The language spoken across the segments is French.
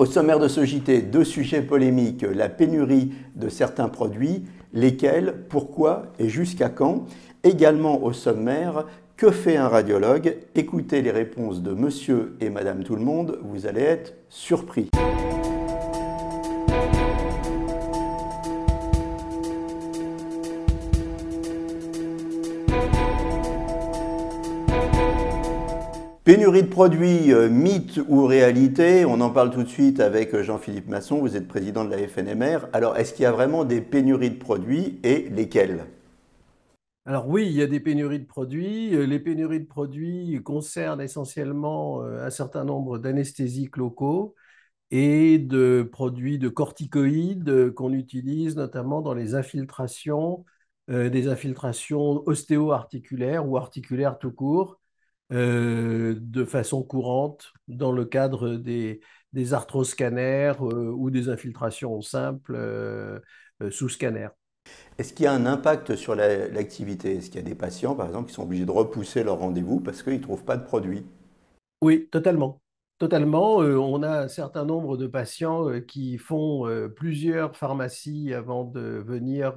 Au sommaire de ce JT, deux sujets polémiques, la pénurie de certains produits, lesquels, pourquoi et jusqu'à quand. Également au sommaire, que fait un radiologue? Écoutez les réponses de monsieur et madame tout le monde, vous allez être surpris. Pénurie de produits, mythe ou réalité? On en parle tout de suite avec Jean-Philippe Masson, vous êtes président de la FNMR. Alors, est-ce qu'il y a vraiment des pénuries de produits et lesquelles? Alors oui, il y a des pénuries de produits. Les pénuries de produits concernent essentiellement un certain nombre d'anesthésiques locaux et de produits de corticoïdes qu'on utilise notamment dans les infiltrations, des infiltrations ostéo-articulaires ou articulaires tout court, de façon courante dans le cadre des arthroscanners ou des infiltrations simples sous scanner. Est-ce qu'il y a un impact sur l'activité? Est-ce qu'il y a des patients, par exemple, qui sont obligés de repousser leur rendez-vous parce qu'ils ne trouvent pas de produits? Oui, totalement. Totalement. On a un certain nombre de patients qui font plusieurs pharmacies avant de venir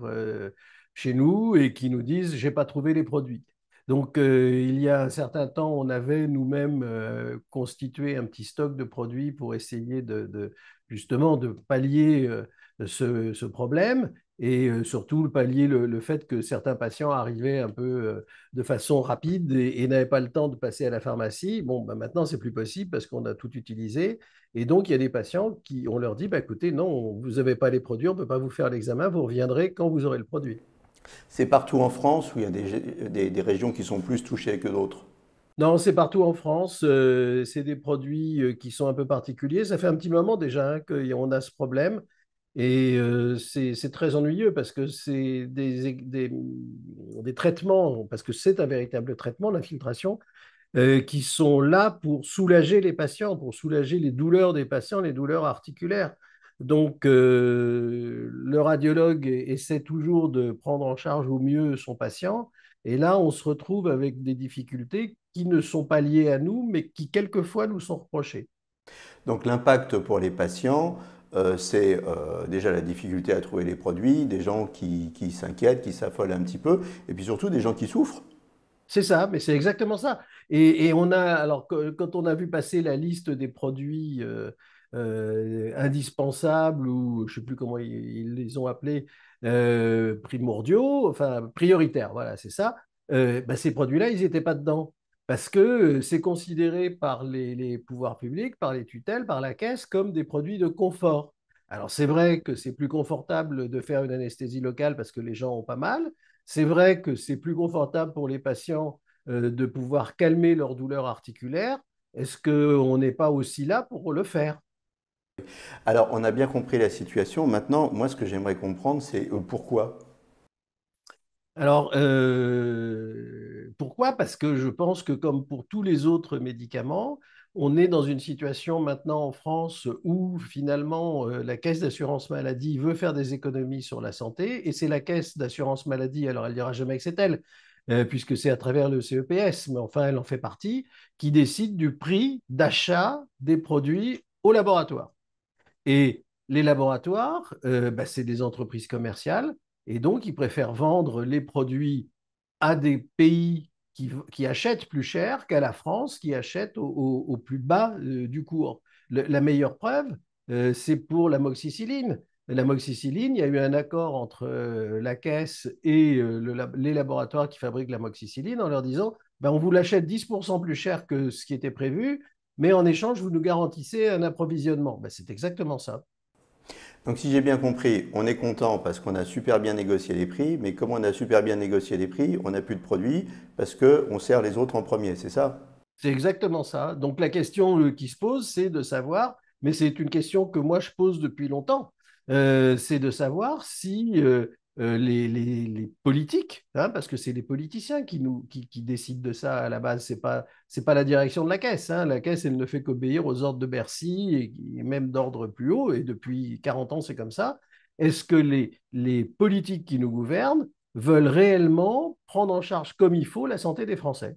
chez nous et qui nous disent, j'ai pas trouvé les produits. Donc, il y a un certain temps, on avait nous-mêmes constitué un petit stock de produits pour essayer justement de pallier ce problème et surtout pallier le fait que certains patients arrivaient un peu de façon rapide et n'avaient pas le temps de passer à la pharmacie. Bon, ben maintenant, c'est plus possible parce qu'on a tout utilisé. Et donc, il y a des patients qui, on leur dit, bah, écoutez, non, vous n'avez pas les produits, on ne peut pas vous faire l'examen, vous reviendrez quand vous aurez le produit. C'est partout en France où il y a des régions qui sont plus touchées que d'autres. Non, c'est partout en France. C'est des produits qui sont un peu particuliers. Ça fait un petit moment déjà hein, qu'on a ce problème. Et c'est très ennuyeux parce que c'est des traitements, parce que c'est un véritable traitement, l'infiltration, qui sont là pour soulager les patients, pour soulager les douleurs des patients, les douleurs articulaires. Donc, le radiologue essaie toujours de prendre en charge au mieux son patient. Et là, on se retrouve avec des difficultés qui ne sont pas liées à nous, mais qui quelquefois nous sont reprochées. Donc l'impact pour les patients, c'est déjà la difficulté à trouver les produits, des gens qui s'inquiètent, qui s'affolent un petit peu, et puis surtout des gens qui souffrent. C'est ça, mais c'est exactement ça. Et on a, alors, quand on a vu passer la liste des produits indispensables, ou je ne sais plus comment ils les ont appelés, primordiaux, enfin prioritaires, voilà, c'est ça, bah, ces produits-là, ils n'étaient pas dedans. Parce que c'est considéré par les pouvoirs publics, par les tutelles, par la caisse, comme des produits de confort. Alors c'est vrai que c'est plus confortable de faire une anesthésie locale parce que les gens ont pas mal. C'est vrai que c'est plus confortable pour les patients de pouvoir calmer leur douleur articulaire. Est-ce qu'on n'est pas aussi là pour le faire? Alors on a bien compris la situation, maintenant moi ce que j'aimerais comprendre c'est pourquoi. Alors, pourquoi? Parce que je pense que comme pour tous les autres médicaments, on est dans une situation maintenant en France où finalement la caisse d'assurance maladie veut faire des économies sur la santé et c'est la caisse d'assurance maladie, alors elle ne dira jamais que c'est elle, puisque c'est à travers le CEPS, mais enfin elle en fait partie, qui décide du prix d'achat des produits au laboratoire. Et les laboratoires, bah, c'est des entreprises commerciales, et donc ils préfèrent vendre les produits à des pays qui achètent plus cher qu'à la France qui achète au plus bas du cours. La meilleure preuve, c'est pour l'amoxicilline. L'amoxicilline, il y a eu un accord entre la caisse et les laboratoires qui fabriquent l'amoxicilline en leur disant ben, on vous l'achète 10% plus cher que ce qui était prévu, mais en échange, vous nous garantissez un approvisionnement. Ben, c'est exactement ça. Donc si j'ai bien compris, on est content parce qu'on a super bien négocié les prix, mais comme on a super bien négocié les prix, on n'a plus de produits parce qu'on sert les autres en premier, c'est ça? C'est exactement ça. Donc la question qui se pose, c'est de savoir, mais c'est une question que moi je pose depuis longtemps, c'est de savoir si les politiques, hein, parce que c'est les politiciens qui décident de ça à la base, c'est pas la direction de la caisse. Hein. La caisse, elle ne fait qu'obéir aux ordres de Bercy et même d'ordre plus haut, et depuis 40 ans, c'est comme ça. Est-ce que les politiques qui nous gouvernent veulent réellement prendre en charge comme il faut la santé des Français?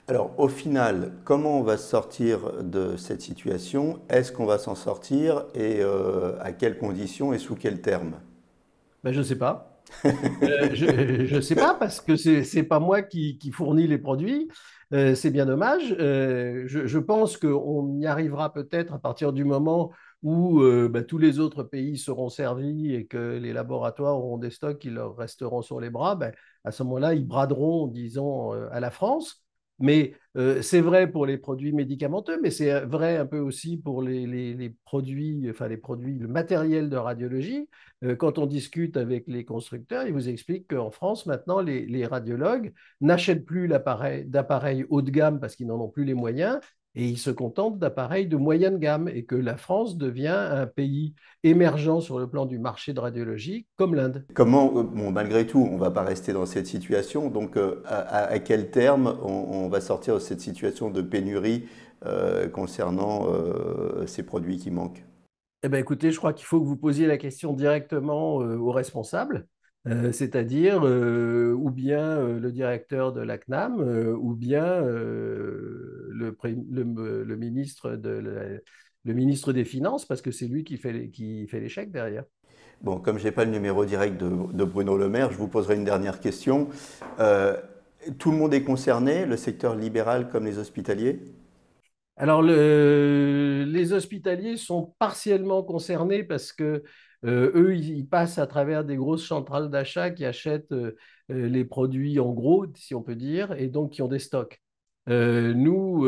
Alors, au final, comment on va sortir de cette situation? Est-ce qu'on va s'en sortir et à quelles conditions et sous quels termes? Ben, je ne sais pas. Je ne sais pas parce que c'est pas moi qui fournis les produits. C'est bien dommage. Je pense qu'on y arrivera peut-être à partir du moment où tous les autres pays seront servis et que les laboratoires auront des stocks qui leur resteront sur les bras. Ben, à ce moment-là, ils braderont, disons, à la France. Mais c'est vrai pour les produits médicamenteux, mais c'est vrai un peu aussi pour les produits, enfin les produits, le matériel de radiologie. Quand on discute avec les constructeurs, ils vous expliquent qu'en France, maintenant, les radiologues n'achètent plus d'appareils haut de gamme parce qu'ils n'en ont plus les moyens et ils se contentent d'appareils de moyenne gamme et que la France devient un pays émergent sur le plan du marché de radiologie comme l'Inde. Comment, bon, malgré tout, on ne va pas rester dans cette situation, donc à quel terme on va sortir de cette situation de pénurie concernant ces produits qui manquent? Eh bien, écoutez, je crois qu'il faut que vous posiez la question directement aux responsables, c'est-à-dire ou bien le directeur de la CNAM, ou bien le ministre le ministre des Finances, parce que c'est lui qui fait les chèques derrière. Bon, comme je n'ai pas le numéro direct de Bruno Le Maire, je vous poserai une dernière question. Tout le monde est concerné, le secteur libéral comme les hospitaliers? Alors, les hospitaliers sont partiellement concernés parce que eux, ils passent à travers des grosses centrales d'achat qui achètent les produits en gros, si on peut dire, et donc qui ont des stocks. Nous,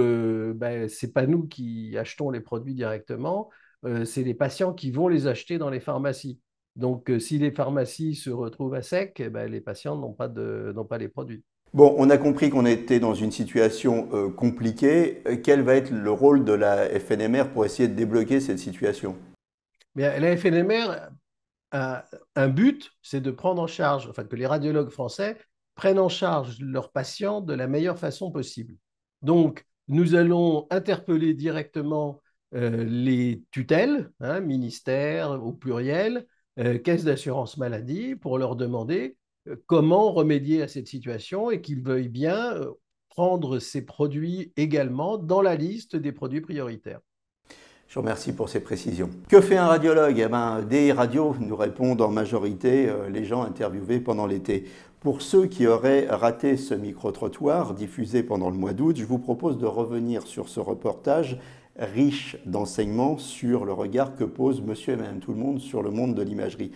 c'est pas nous qui achetons les produits directement, c'est les patients qui vont les acheter dans les pharmacies. Donc, si les pharmacies se retrouvent à sec, eh ben, les patients n'ont pas les produits. Bon, on a compris qu'on était dans une situation compliquée. Quel va être le rôle de la FNMR pour essayer de débloquer cette situation? Mais la FNMR un but, c'est de prendre en charge, enfin que les radiologues français prennent en charge leurs patients de la meilleure façon possible. Donc, nous allons interpeller directement les tutelles, hein, ministères au pluriel, caisses d'assurance maladie, pour leur demander comment remédier à cette situation et qu'ils veuillent bien prendre ces produits également dans la liste des produits prioritaires. Je vous remercie pour ces précisions. Que fait un radiologue? Eh ben, des radios nous répondent en majorité les gens interviewés pendant l'été. Pour ceux qui auraient raté ce micro-trottoir diffusé pendant le mois d'août, je vous propose de revenir sur ce reportage riche d'enseignements sur le regard que pose monsieur et madame tout le monde sur le monde de l'imagerie.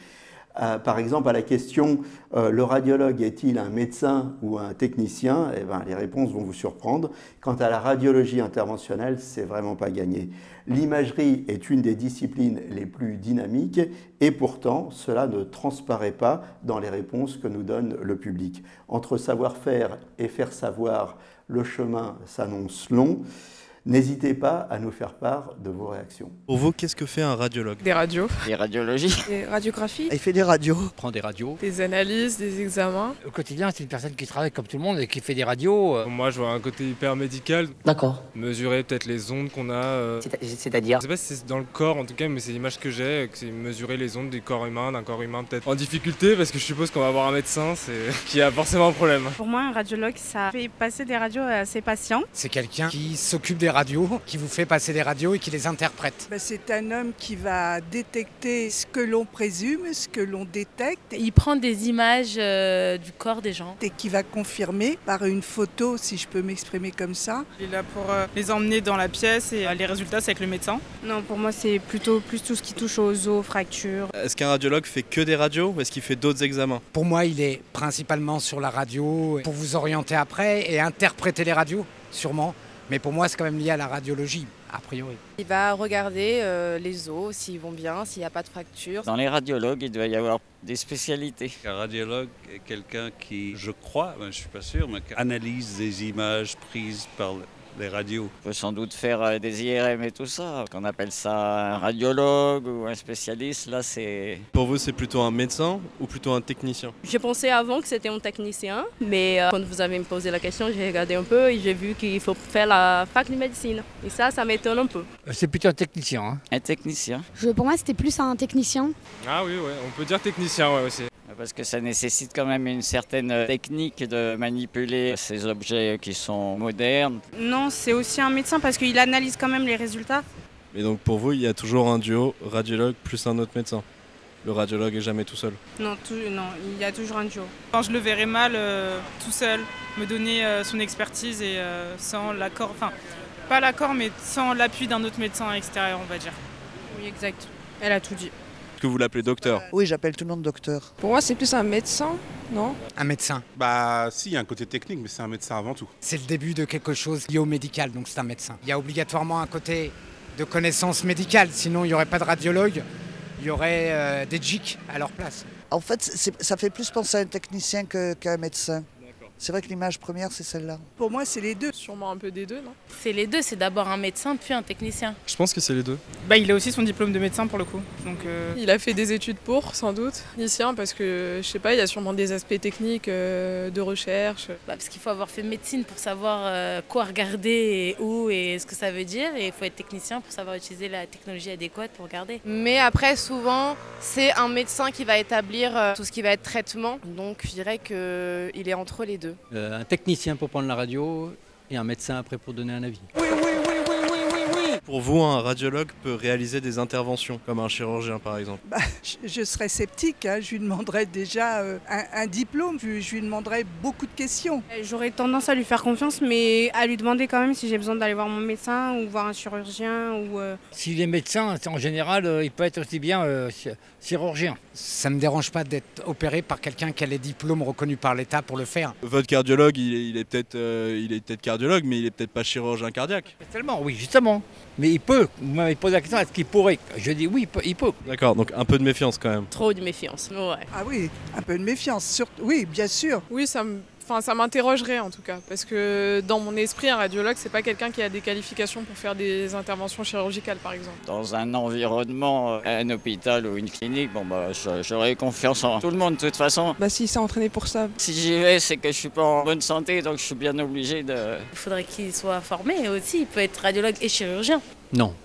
Par exemple, à la question « Le radiologue est-il un médecin ou un technicien ?» Eh ben, les réponses vont vous surprendre. Quant à la radiologie interventionnelle, c'est vraiment pas gagné. L'imagerie est une des disciplines les plus dynamiques et pourtant, cela ne transparaît pas dans les réponses que nous donne le public. Entre savoir-faire et faire savoir, le chemin s'annonce long. N'hésitez pas à nous faire part de vos réactions. Pour vous, qu'est-ce que fait un radiologue? Des radios. Des radiologies. Des radiographies. Il fait des radios. Il prend des radios. Des analyses, des examens. Au quotidien, c'est une personne qui travaille comme tout le monde et qui fait des radios. Moi, je vois un côté hyper médical. D'accord. Mesurer peut-être les ondes qu'on a. C'est-à-dire? Je sais pas si c'est dans le corps en tout cas, mais c'est l'image que j'ai, que c'est mesurer les ondes du corps humain, d'un corps humain peut-être en difficulté, parce que je suppose qu'on va avoir un médecin qui a forcément un problème. Pour moi, un radiologue, ça fait passer des radios à ses patients. C'est quelqu'un qui s'occupe des radios, qui vous fait passer des radios et qui les interprète. C'est un homme qui va détecter ce que l'on présume, ce que l'on détecte. Il prend des images du corps des gens. Et qui va confirmer par une photo, si je peux m'exprimer comme ça. Il est là pour les emmener dans la pièce et les résultats, c'est avec le médecin. Non, pour moi, c'est plutôt plus tout ce qui touche aux os, fractures. Est-ce qu'un radiologue fait que des radios ou est-ce qu'il fait d'autres examens? Pour moi, il est principalement sur la radio pour vous orienter après et interpréter les radios, sûrement. Mais pour moi, c'est quand même lié à la radiologie, a priori. Il va regarder les os, s'ils vont bien, s'il n'y a pas de fracture. Dans les radiologues, il doit y avoir des spécialités. Un radiologue est quelqu'un qui, je crois, je ne suis pas sûr, mais qui analyse des images prises par les radios. On peut sans doute faire des IRM et tout ça. Qu'on appelle ça un radiologue ou un spécialiste, là c'est... Pour vous, c'est plutôt un médecin ou plutôt un technicien? J'ai pensé avant que c'était un technicien, mais quand vous avez me posé la question, j'ai regardé un peu et j'ai vu qu'il faut faire la fac de médecine. Et ça m'étonne un peu. C'est plutôt un technicien. Un technicien. Pour moi, c'était plus un technicien. Ah oui, ouais, on peut dire technicien ouais, aussi. Parce que ça nécessite quand même une certaine technique de manipuler ces objets qui sont modernes. Non, c'est aussi un médecin parce qu'il analyse quand même les résultats. Et donc pour vous, il y a toujours un duo radiologue plus un autre médecin. Le radiologue est jamais tout seul. Non, il y a toujours un duo. Enfin, je le verrais mal tout seul, me donner son expertise et sans l'accord, enfin pas l'accord mais sans l'appui d'un autre médecin extérieur on va dire. Oui, exact. Elle a tout dit. Est-ce que vous l'appelez docteur? Oui, j'appelle tout le monde docteur. Pour moi, c'est plus un médecin, non? Un médecin. Bah si, il y a un côté technique, mais c'est un médecin avant tout. C'est le début de quelque chose lié au médical, donc c'est un médecin. Il y a obligatoirement un côté de connaissance médicale, sinon il n'y aurait pas de radiologue, il y aurait des GIC à leur place. En fait, ça fait plus penser à un technicien qu'à un médecin. C'est vrai que l'image première, c'est celle-là. Pour moi, c'est les deux. Sûrement un peu des deux, non? C'est les deux, c'est d'abord un médecin puis un technicien. Je pense que c'est les deux. Bah, il a aussi son diplôme de médecin pour le coup. Donc, Il a fait des études pour, sans doute, technicien, parce que, je sais pas, il y a sûrement des aspects techniques de recherche. Parce qu'il faut avoir fait médecine pour savoir quoi regarder et où et ce que ça veut dire. Et il faut être technicien pour savoir utiliser la technologie adéquate pour regarder. Mais après, souvent, c'est un médecin qui va établir tout ce qui va être traitement. Donc, je dirais qu'il est entre les deux. Un technicien pour prendre la radio et un médecin après pour donner un avis. Pour vous, un radiologue peut réaliser des interventions, comme un chirurgien par exemple? Je serais sceptique, hein. Je lui demanderais déjà un diplôme, je lui demanderais beaucoup de questions. J'aurais tendance à lui faire confiance, mais à lui demander quand même si j'ai besoin d'aller voir mon médecin ou voir un chirurgien. S'il est médecin, en général, il peut être aussi bien chirurgien. Ça ne me dérange pas d'être opéré par quelqu'un qui a les diplômes reconnus par l'État pour le faire. Votre cardiologue, il est peut-être cardiologue, mais il est peut-être pas chirurgien cardiaque. Tellement, oui, justement. Mais il peut. Vous m'avez posé la question, est-ce qu'il pourrait? Je dis oui, il peut. D'accord, donc un peu de méfiance quand même. Trop de méfiance, ouais. Ah oui, un peu de méfiance, oui, bien sûr. Oui, ça m'interrogerait en tout cas, parce que dans mon esprit, un radiologue, c'est pas quelqu'un qui a des qualifications pour faire des interventions chirurgicales, par exemple. Dans un environnement, un hôpital ou une clinique, j'aurais confiance en tout le monde de toute façon. S'il s'est entraîné pour ça. Si j'y vais, c'est que je suis pas en bonne santé, donc je suis bien obligé de... Il faudrait qu'il soit formé aussi, il peut être radiologue et chirurgien. Non,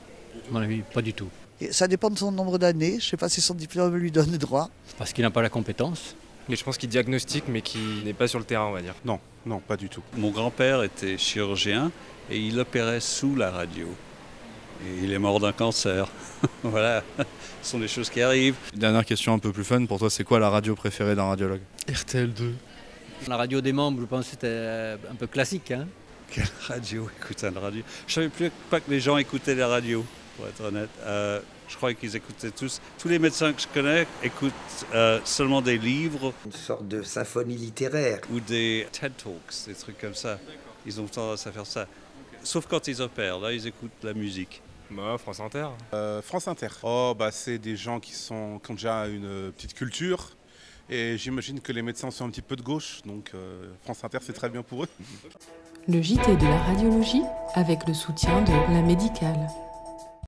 à mon avis, pas du tout. Et ça dépend de son nombre d'années. Je ne sais pas si son diplôme lui donne droit. Parce qu'il n'a pas la compétence. Mais je pense qu'il diagnostique, mais qui n'est pas sur le terrain, on va dire. Non, pas du tout. Mon grand-père était chirurgien et il opérait sous la radio. Et il est mort d'un cancer. Voilà, ce sont des choses qui arrivent. Dernière question un peu plus fun, pour toi c'est quoi la radio préférée d'un radiologue? RTL2. La radio des membres, je pense que c'était un peu classique. Hein. Quelle radio? Écoute, une radio. Je savais plus pas que les gens écoutaient la radio, pour être honnête. Je croyais qu'ils écoutaient tous. Tous les médecins que je connais écoutent seulement des livres. Une sorte de symphonie littéraire. Ou des TED Talks, des trucs comme ça. Ils ont tendance à faire ça. Sauf quand ils opèrent, là ils écoutent la musique. France Inter. France Inter. C'est des gens qui ont déjà une petite culture. Et j'imagine que les médecins sont un petit peu de gauche, donc France Inter c'est très bien pour eux. Le JT de la radiologie avec le soutien de La Médicale.